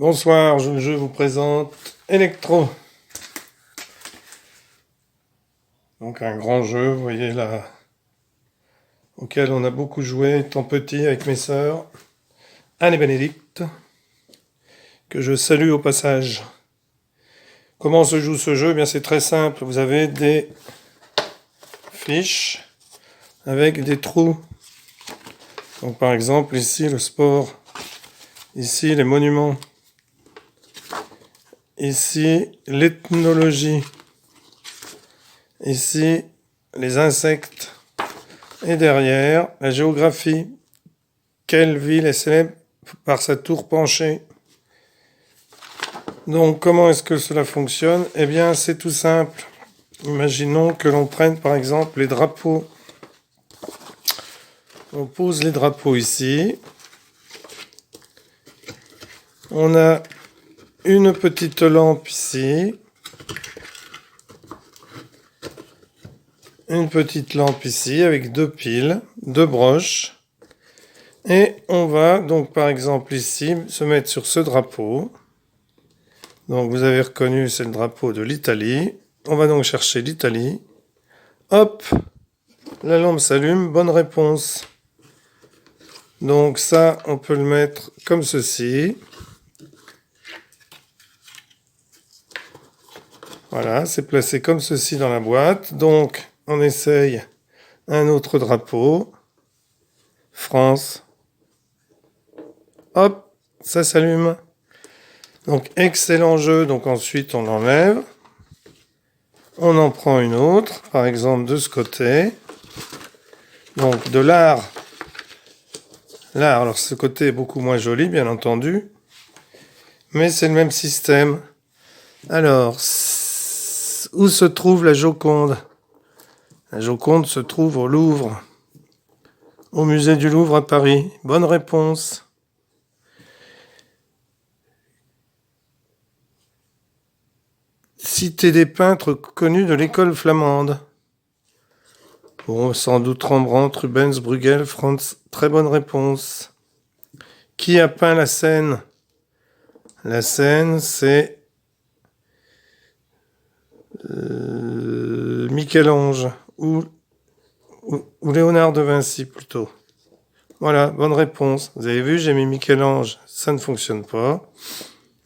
Bonsoir, je vous présente Electro. Donc un grand jeu, vous voyez là, auquel on a beaucoup joué étant petit avec mes sœurs, Anne et Bénédicte, que je salue au passage. Comment se joue ce jeu? Eh bien c'est très simple, vous avez des fiches avec des trous. Donc par exemple ici le sport, ici les monuments, ici l'ethnologie, ici les insectes, et derrière la géographie. Quelle ville est célèbre par sa tour penchée? Donc comment est-ce que cela fonctionne? Eh bien c'est tout simple. Imaginons que l'on prenne par exemple les drapeaux. On pose les drapeaux ici. On a une petite lampe ici. Une petite lampe ici avec deux piles, deux broches. Et on va donc par exemple ici se mettre sur ce drapeau. Donc vous avez reconnu, c'est le drapeau de l'Italie. On va donc chercher l'Italie. Hop, la lampe s'allume, bonne réponse. Donc ça, on peut le mettre comme ceci. Voilà, c'est placé comme ceci dans la boîte. Donc on essaye un autre drapeau. France. Hop, ça s'allume. Donc excellent jeu, donc ensuite on l'enlève. On en prend une autre, par exemple de ce côté. Donc de l'art. L'art, alors ce côté est beaucoup moins joli, bien entendu. Mais c'est le même système. Alors, où se trouve la Joconde? La Joconde se trouve au Louvre. Au musée du Louvre à Paris. Bonne réponse. Citer des peintres connus de l'école flamande. Bon, sans doute Rembrandt, Rubens, Bruegel, Franz. Très bonne réponse. Qui a peint la Seine? La Seine, c'est Michel-Ange ou Léonard de Vinci plutôt. Voilà, bonne réponse. Vous avez vu, j'ai mis Michel-Ange, ça ne fonctionne pas.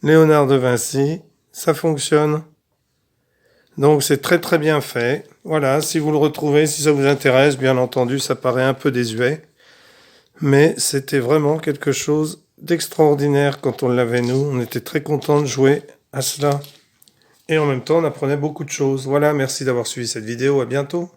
Léonard de Vinci, ça fonctionne. Donc c'est très très bien fait. Voilà, si vous le retrouvez, si ça vous intéresse, bien entendu, ça paraît un peu désuet. Mais c'était vraiment quelque chose d'extraordinaire quand on l'avait nous. On était très contents de jouer à cela. Et en même temps, on apprenait beaucoup de choses. Voilà, merci d'avoir suivi cette vidéo. À bientôt.